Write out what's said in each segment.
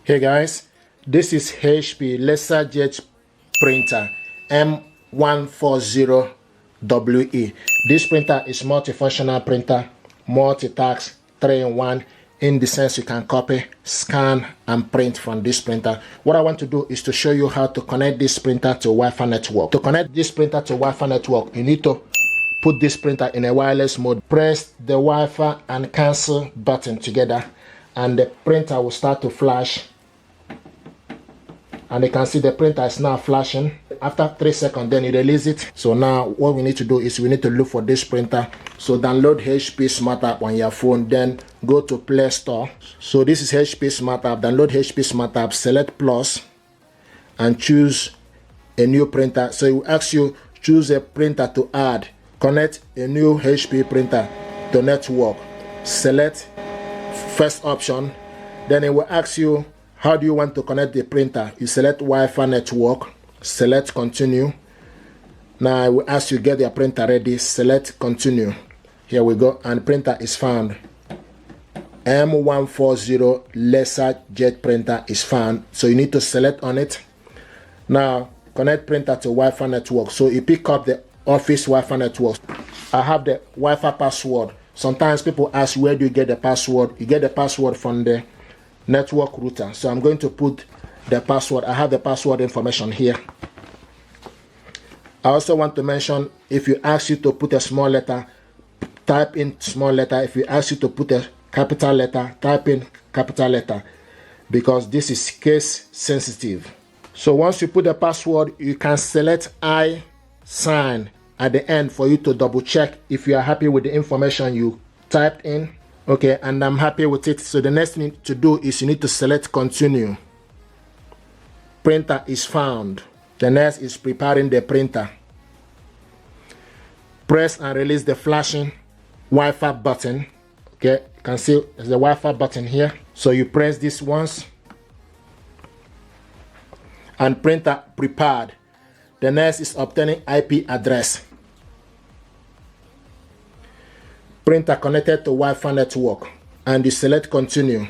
Hey guys, this is HP LaserJet printer M140we. This printer is multifunctional printer, multitask, 3-in-1, in the sense you can copy, scan, and print from this printer. What I want to do is to show you how to connect this printer to Wi-Fi network. To connect this printer to Wi-Fi network, you need to put this printer in a wireless mode. Press the Wi-Fi and cancel button together, and the printer will start to flash. And you can see the printer is now flashing. After 3 seconds, then you release it. So now what we need to do is we need to look for this printer. So download HP Smart App on your phone, then go to Play Store. So this is HP Smart App. Download HP Smart App, select Plus, and choose a new printer. So it will ask you, choose a printer to add. Connect a new HP printer to network. Select first option. Then it will ask you, how do you want to connect the printer? You select Wi-Fi network, select continue. Now I will ask you get your printer ready, select continue. Here we go, and printer is found. M140 LaserJet printer is found. So you need to select on it. Now connect printer to Wi-Fi network. So you pick up the office Wi-Fi network. I have the Wi-Fi password. Sometimes people ask, where do you get the password? You get the password from the network router. So I'm going to put the password. I have the password information here. I also want to mention, if you ask you to put a small letter, type in small letter. If you ask you to put a capital letter, type in capital letter, because this is case sensitive. So once you put the password, you can select I sign at the end for you to double check if you are happy with the information you typed in. Okay, and I'm happy with it. So the next thing to do is you need to select continue. Printer is found. The next is preparing the printer. Press and release the flashing Wi-Fi button. Okay, you can see there's the Wi-Fi button here. So you press this once, and printer prepared. The next is obtaining IP address. Printer connected to Wi-Fi network, and you select continue.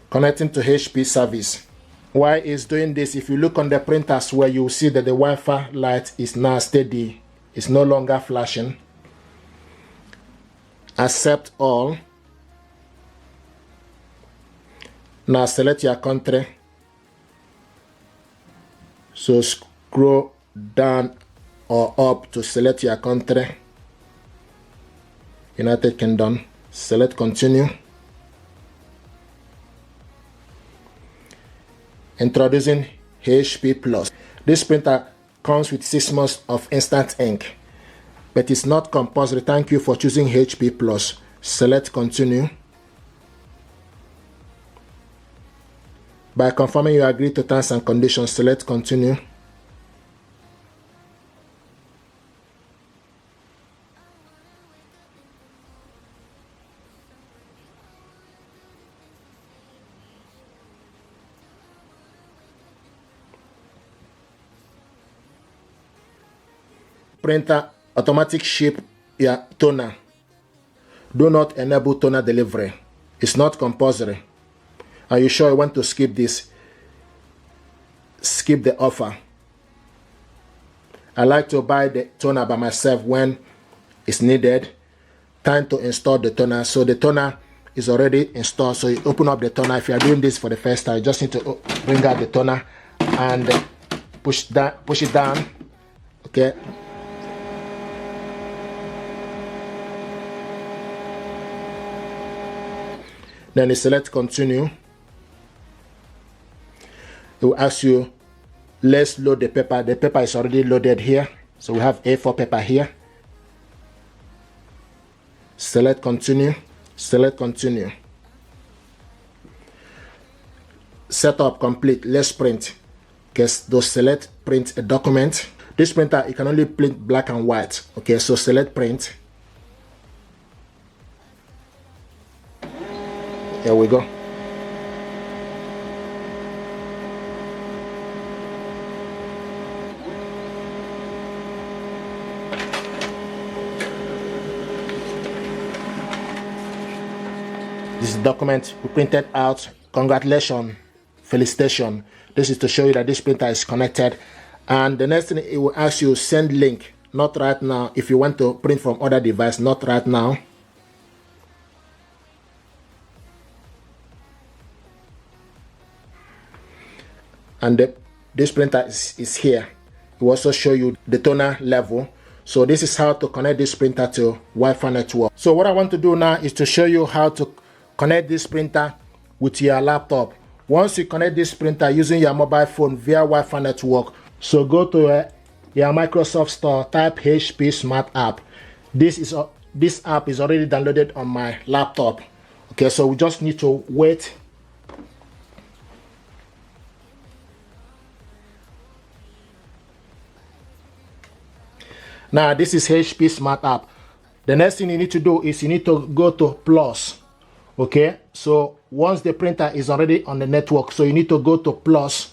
Connecting to HP service. While it's doing this, if you look on the printers where you will see that the Wi-Fi light is now steady, it's no longer flashing. Accept all. Now select your country. So scroll down or up to select your country. United Kingdom. Select continue. Introducing HP Plus. This printer comes with 6 months of instant ink, but it's not compulsory. Thank you for choosing HP Plus. Select continue. By confirming you agree to terms and conditions, select continue. Printer automatic ship your toner. Do not enable toner delivery. It's not compulsory. Are you sure you want to skip this? Skip the offer. I like to buy the toner by myself when it's needed. Time to install the toner. So the toner is already installed. So you open up the toner. If you are doing this for the first time, you just need to bring out the toner and push it down. Okay. Then you select continue. It will ask you, let's load the paper. The paper is already loaded here. So we have A4 paper here. Select continue. Select continue. Setup complete. Let's print. Guess those select print a document. This printer, you can only print black and white. Okay, so select print. Here we go. This is the document we printed out. Congratulations. Felicitation. This is to show you that this printer is connected. And the next thing, it will ask you send link. Not right now. If you want to print from other device, not right now. And this printer is here. It will also show you the toner level. So this is how to connect this printer to Wi-Fi network. So what I want to do now is to show you how to connect this printer with your laptop. Once you connect this printer using your mobile phone via Wi-Fi network, so go to your Microsoft Store, type HP Smart App. This app is already downloaded on my laptop. Okay, so we just need to wait. Now this is HP Smart App. The next thing you need to do is you need to go to plus. Okay, so once the printer is already on the network, so you need to go to plus.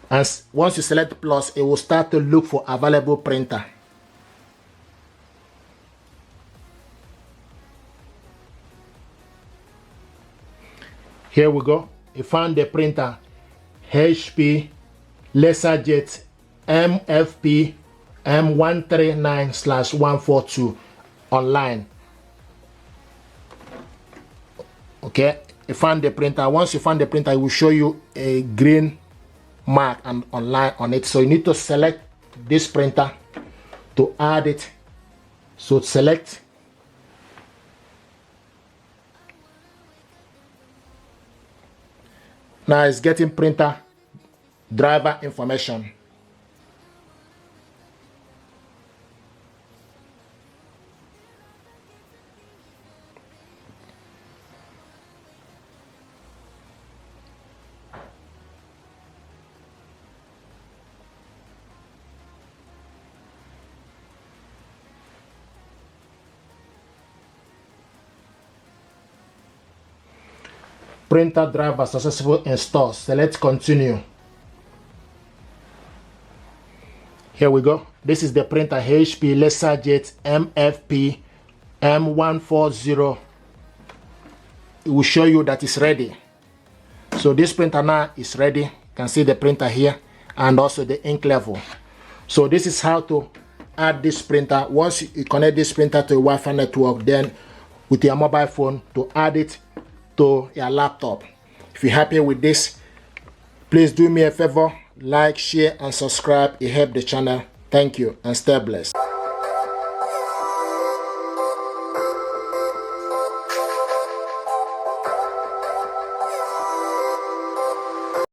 And once you select plus, it will start to look for available printer. Here we go. You found the printer. HP LaserJet M140we online. Okay, you found the printer. Once you find the printer, it will show you a green mark and online on it. So you need to select this printer to add it. So select. Now it's getting printer driver information. Printer driver successful install. Select continue. Here we go. This is the printer HP LaserJet M140. It will show you that it's ready. So this printer now is ready. You can see the printer here and also the ink level. So this is how to add this printer. Once you connect this printer to a Wi-Fi network, then with your mobile phone to add it to your laptop. If you're happy with this, please do me a favor, like, share and subscribe. It helps the channel. Thank you and stay blessed.